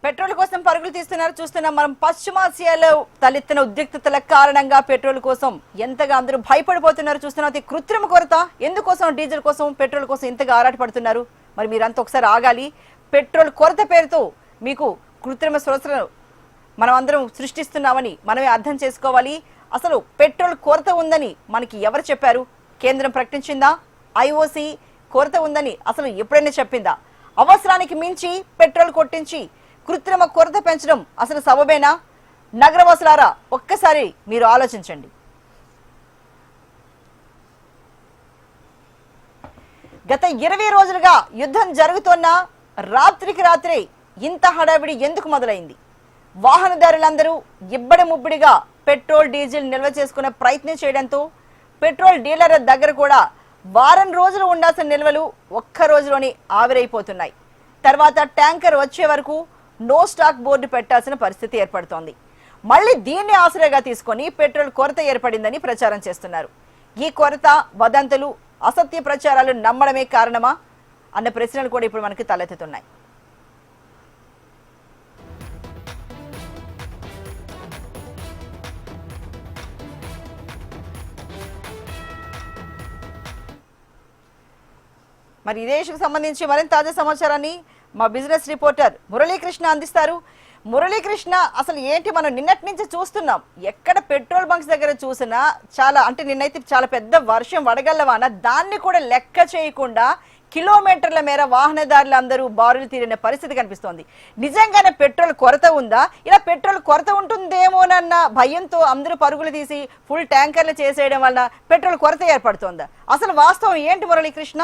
Petrol కోసం పరుగులు తీస్తున్నారు చూస్తున్నాం మనం. పశ్చిమాసియాలో తలెత్తిన ఉద్రిక్తతల కారణంగా పెట్రోల్ కోసం ఎంతగా అందరూ భయపడిపోతున్నారు చూస్తున్నాం. అది కృత్రిమ కొరత. ఎందుకోసం డీజిల్ కోసం పెట్రోల్ కోసం ఇంతగా ఆరాటపడుతున్నారు? మరి మీరంతా ఒకసారి ఆగాలి. పెట్రోల్ కొరత పేరుతో మీకు కృత్రిమ సొరసలను మనం అందరం సృష్టిస్తున్నామని మనమే అర్థం చేసుకోవాలి. అసలు పెట్రోల్ కొరత ఉందని మనకి ఎవరు చెప్పారు? కేంద్రం ప్రకటించిందా? ఐఓసి కొరత ఉందని అసలు ఎప్పుడైనా చెప్పిందా? అవసరానికి మించి పెట్రోల్ కొట్టించి కృత్రిమ కొరత పెంచడం అసలు సబబేనా? నగరవాసులారా ఒక్కసారి మీరు ఆలోచించండి. గత 20 రోజులుగా యుద్ధం జరుగుతున్న రాత్రికి రాత్రే ఇంత హడావిడి ఎందుకు మొదలైంది? వాహనదారులందరూ ఇబ్బడి ముబ్బడిగా పెట్రోల్ డీజిల్ నిల్వ చేసుకునే ప్రయత్నం చేయడంతో పెట్రోల్ డీలర్ల దగ్గర కూడా వారం రోజులు ఉండాల్సిన నిల్వలు ఒక్క రోజులోనే ఆవిరైపోతున్నాయి. తర్వాత ట్యాంకర్ వచ్చే వరకు నో స్టాక్ బోర్డు పెట్టాల్సిన పరిస్థితి ఏర్పడుతోంది. మళ్ళీ దీన్ని ఆశ్రయగా తీసుకొని పెట్రోల్ కొరత ఏర్పడిందని ప్రచారం చేస్తున్నారు. ఈ కొరత వదంతులు, అసత్య ప్రచారాలు నమ్మడమే కారణమా అన్న ప్రశ్నలు కూడా ఇప్పుడు మనకి తలెత్తుతున్నాయి. మరి ఇదే ఇష్యూకి సంబంధించి మరింత తాజా సమాచారాన్ని మా బిజినెస్ రిపోర్టర్ మురళీకృష్ణ అందిస్తారు. మురళీకృష్ణ, అసలు ఏంటి మనం నిన్నటి నుంచి చూస్తున్నాం, ఎక్కడ పెట్రోల్ బంక్స్ దగ్గర చూసినా చాలా అంటే నిన్నైతే చాలా పెద్ద వర్షం వడగల్లవాన, దాన్ని కూడా లెక్క చేయకుండా కిలోమీటర్ల మేర వాహనదారులు అందరూ బారులు తీరిన పరిస్థితి కనిపిస్తోంది. నిజంగానే పెట్రోల్ కొరత ఉందా? ఇలా పెట్రోల్ కొరత ఉంటుందేమోనన్న భయంతో అందరూ పరుగులు తీసి ఫుల్ ట్యాంకర్లు చేసేయడం వల్ల పెట్రోల్ కొరత ఏర్పడుతోందా? అసలు వాస్తవం ఏంటి మురళీకృష్ణ?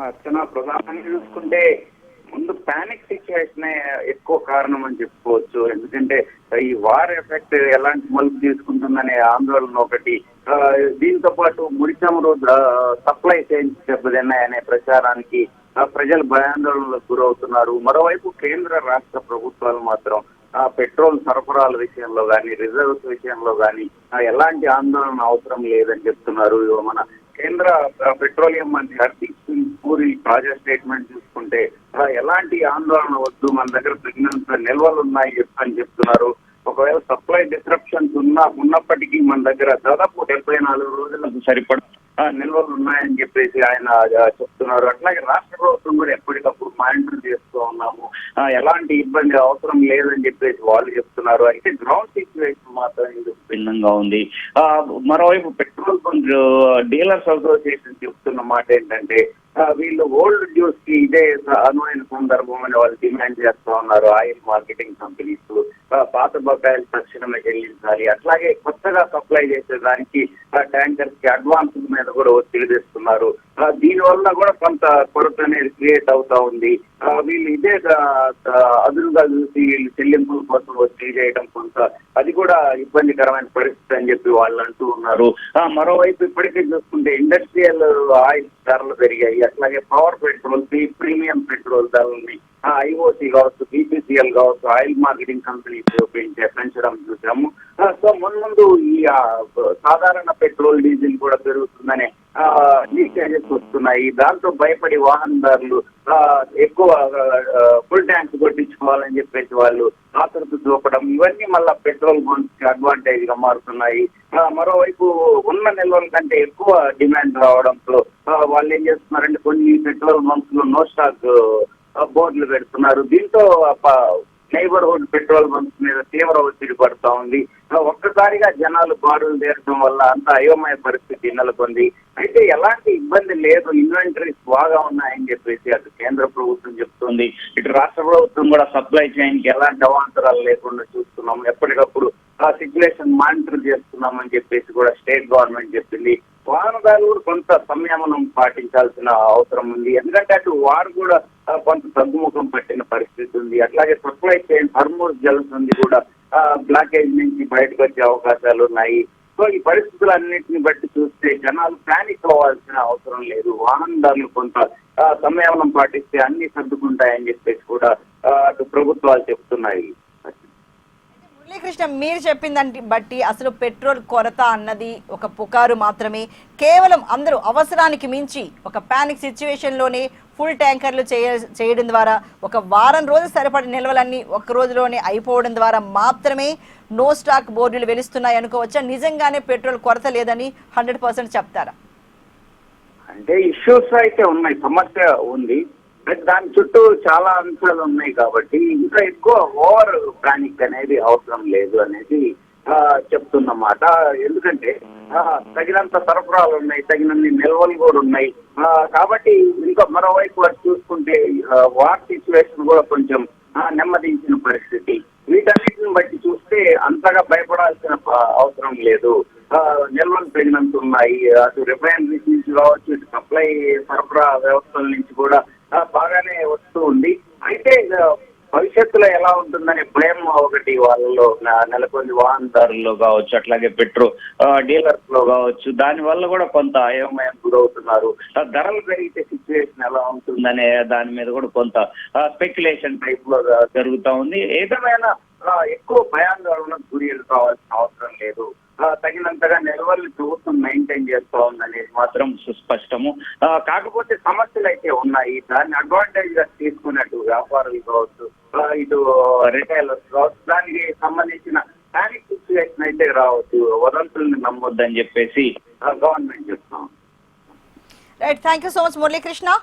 అర్చన, ప్రధానంగా చూసుకుంటే ముందు పానిక్ సిచ్యువేషన్ ఎక్కువ కారణం అని చెప్పుకోవచ్చు. ఎందుకంటే ఈ వార్ ఎఫెక్ట్ ఎలాంటి మలుపు తీసుకుంటుందనే ఆందోళన ఒకటి, దీంతో పాటు ముడి చమురు సప్లై చైన్స్ దెబ్బతిన్నాయనే ప్రచారానికి ప్రజలు భయాందోళనలకు గురవుతున్నారు. మరోవైపు కేంద్ర రాష్ట్ర ప్రభుత్వాలు మాత్రం పెట్రోల్ సరఫరాల విషయంలో కానీ రిజర్వ్స్ విషయంలో కానీ ఎలాంటి ఆందోళన అవసరం లేదని చెప్తున్నారు. మన కేంద్ర పెట్రోలియం మంత్రి హర్దీప్ సింగ్ పూరి తాజా స్టేట్మెంట్ చూసుకుంటే ఎలాంటి ఆందోళన వద్దు, మన దగ్గర తగినంత నిల్వలు ఉన్నాయి అని చెప్తున్నారు. ఒకవేళ సప్లై డిస్రప్షన్స్ ఉన్నప్పటికీ మన దగ్గర దాదాపు 74 రోజులకు సరిపడా నిల్వలు ఉన్నాయని చెప్పేసి ఆయన చెప్తున్నారు. అట్లాగే రాష్ట్ర ప్రభుత్వం కూడా ఎప్పటికప్పుడు మానిటర్ చేస్తూ ఉన్నాము, ఎలాంటి ఇబ్బంది అవసరం లేదని చెప్పేసి వాళ్ళు చెప్తున్నారు. అయితే గ్రౌండ్ సిచ్యువేషన్ మాత్రం ఇందుకు భిన్నంగా ఉంది. మరోవైపు పెట్రోల్ బంక్ డీలర్స్ అసోసియేషన్ చెప్తున్న మాట ఏంటంటే వీళ్ళు ఓల్డ్ డ్యూస్ కి ఇదే అనువైన సందర్భం అని వాళ్ళు డిమాండ్ చేస్తా ఉన్నారు. ఆయిల్ మార్కెటింగ్ కంపెనీస్ పాత బకాయిలు తక్షణమే చెల్లించాలి, అట్లాగే కొత్తగా సప్లై చేసేదానికి ట్యాంకర్స్ కి అడ్వాన్స్ మీద కూడా ఒత్తిడి తెస్తున్నారు. దీనివల్ల కూడా కొంత కొరత అనేది క్రియేట్ అవుతా ఉంది. వీళ్ళు ఇదే అదునుగా చూసి వీళ్ళు చెల్లింపుల కోసం ఒత్తిడి చేయడం కొంత అది కూడా ఇబ్బందికరమైన పరిస్థితి అని చెప్పి వాళ్ళు అంటూ ఉన్నారు. మరోవైపు ఇప్పటికే చూసుకుంటే ఇండస్ట్రియల్ ఆయిల్ ధరలు పెరిగాయి, అట్లాగే పవర్ పెట్రోల్, ప్రీమియం పెట్రోల్ ధరలని ఐఓసి కావచ్చు, బీపీసీఎల్ కావచ్చు, ఆయిల్ మార్కెటింగ్ కంపెనీస్ పెంచడం చూసాము. సో ముందు ఈ సాధారణ పెట్రోల్ డీజిల్ కూడా పెరుగుతుందనే లీకేజెస్ వస్తున్నాయి. దాంతో భయపడి వాహనదారులు ఎక్కువ ఫుల్ ట్యాంక్స్ కొట్టించుకోవాలని చెప్పేసి వాళ్ళు ఆతృత చూపడం, ఇవన్నీ మళ్ళా పెట్రోల్ బంక్స్ కి అడ్వాంటేజ్ గా మారుతున్నాయి. మరోవైపు ఉన్న నిల్వల కంటే ఎక్కువ డిమాండ్ రావడంతో వాళ్ళు ఏం చేస్తున్నారంటే కొన్ని పెట్రోల్ బంక్స్ లో నో స్టాక్ బోర్డులు పెడుతున్నారు. దీంతో నైబర్హుడ్ పెట్రోల్ బంక్స్ మీద తీవ్ర ఒత్తిడి పడుతూ ఉంది. ఒక్కసారిగా జనాలు బారులు తీరడం వల్ల అంత అయోమయ పరిస్థితి నెలకొంది. అయితే ఎలాంటి ఇబ్బంది లేదు, ఇన్వెంటరీస్ బాగా ఉన్నాయని చెప్పేసి అటు కేంద్ర ప్రభుత్వం చెప్తుంది, ఇటు రాష్ట్ర ప్రభుత్వం కూడా సప్లై చైన్ కి ఎలాంటి అవాంతరాలు లేకుండా చూస్తున్నాం, ఎప్పటికప్పుడు ఆ సిచ్యువేషన్ మానిటర్ చేస్తున్నామని చెప్పేసి కూడా స్టేట్ గవర్నమెంట్ చెప్పింది. వాహనదారులు కొంత సంయమనం పాటించాల్సిన అవసరం ఉంది, ఎందుకంటే అటు వారు కూడా కొంత తగ్గుముఖం పట్టిన పరిస్థితి ఉంది. అట్లాగే సప్లై చైన్ హార్మోజ్ జలసంధి కూడా బ్లాకేజ్ నుంచి బయటకు వచ్చే అవకాశాలు ఉన్నాయి. సో ఈ పరిస్థితులన్నింటిని బట్టి చూస్తే జనాలు ప్యానిక్ అవ్వాల్సిన అవసరం లేదు. వాహనదారులు కొంత సంయమనం పాటిస్తే అన్ని సర్దుకుంటాయని చెప్పేసి కూడా అటు ప్రభుత్వాలు చెప్తున్నాయి. మురళీకృష్ణ, మీరు చెప్పిందని బట్టి అసలు పెట్రోల్ కొరత అన్నది ఒక పుకారు మాత్రమే. కేవలం అందరూ అవసరానికి మించి ఒక పానిక్ సిచ్యువేషన్ లోనే ఫుల్ ట్యాంకర్లు చేయడం ద్వారా ఒక వారం రోజులు సరిపడే నిల్వలన్నీ ఒక రోజులోనే అయిపోవడం ద్వారా మాత్రమే నో స్టాక్ బోర్డులు వెలుస్తున్నాయి అనుకోవచ్చా? నిజంగానే పెట్రోల్ కొరత లేదని 100% చెప్తారా? అంటే ఇష్యూస్ అయితే ఉన్నాయి, సమస్య ఉంది, బట్ దాని చుట్టూ చాలా అంశాలు ఉన్నాయి కాబట్టి ఇంకా ఎక్కువ ఓవర్ ప్లానింగ్ అనేది అవసరం లేదు అనేది చెప్తున్నమాట. ఎందుకంటే తగినంత సరఫరాలు ఉన్నాయి, తగినన్ని నిల్వలు కూడా ఉన్నాయి. కాబట్టి ఇంకా మరోవైపు వారు చూసుకుంటే వార్ సిచ్యువేషన్ కూడా కొంచెం నెమ్మదించిన పరిస్థితి. వీటన్నిటిని బట్టి చూస్తే అంతగా భయపడాల్సిన అవసరం లేదు. నిల్వలు తగినంత ఉన్నాయి. అటు రిఫైనరీస్ నుంచి కావచ్చు, ఇటు సప్లై సరఫరా వ్యవస్థల నుంచి కూడా బాగానే వస్తూ ఉంది. అయితే భవిష్యత్తులో ఎలా ఉంటుందనే భయం ఒకటి వాళ్ళలో నెలకొంది. వాహనదారుల్లో కావచ్చు, అట్లాగే పెట్రోల్ డీలర్స్ లో కావచ్చు. దాని వల్ల కూడా కొంత అయోమయం గురవుతున్నారు. ధరలు పెరిగితే సిచ్యువేషన్ ఎలా ఉంటుందనే దాని మీద కూడా కొంత స్పెక్యులేషన్ టైప్ లో జరుగుతూ ఉంది. ఏదేమైనా ఎక్కువ భయాందోళనకు గురి కావాల్సిన అవసరం లేదు. తగినంతగా నిల్వలు ప్రభుత్వం మెయింటైన్ చేస్తూ ఉందనేది మాత్రం సుస్పష్టము. కాకపోతే సమస్యలు అయితే ఉన్నాయి. దాన్ని అడ్వాంటేజ్ గా తీసుకున్నట్టు వ్యాపారులు కావచ్చు, ఇటు రిటైలర్స్ కావచ్చు, దానికి సంబంధించిన ప్యానిక్ సిచ్యువేషన్ అయితే రావచ్చు. వదంతుల్ని నమ్మొద్దని చెప్పేసి గవర్నమెంట్ చెప్తాం. Right, thank you so much Muralikrishna.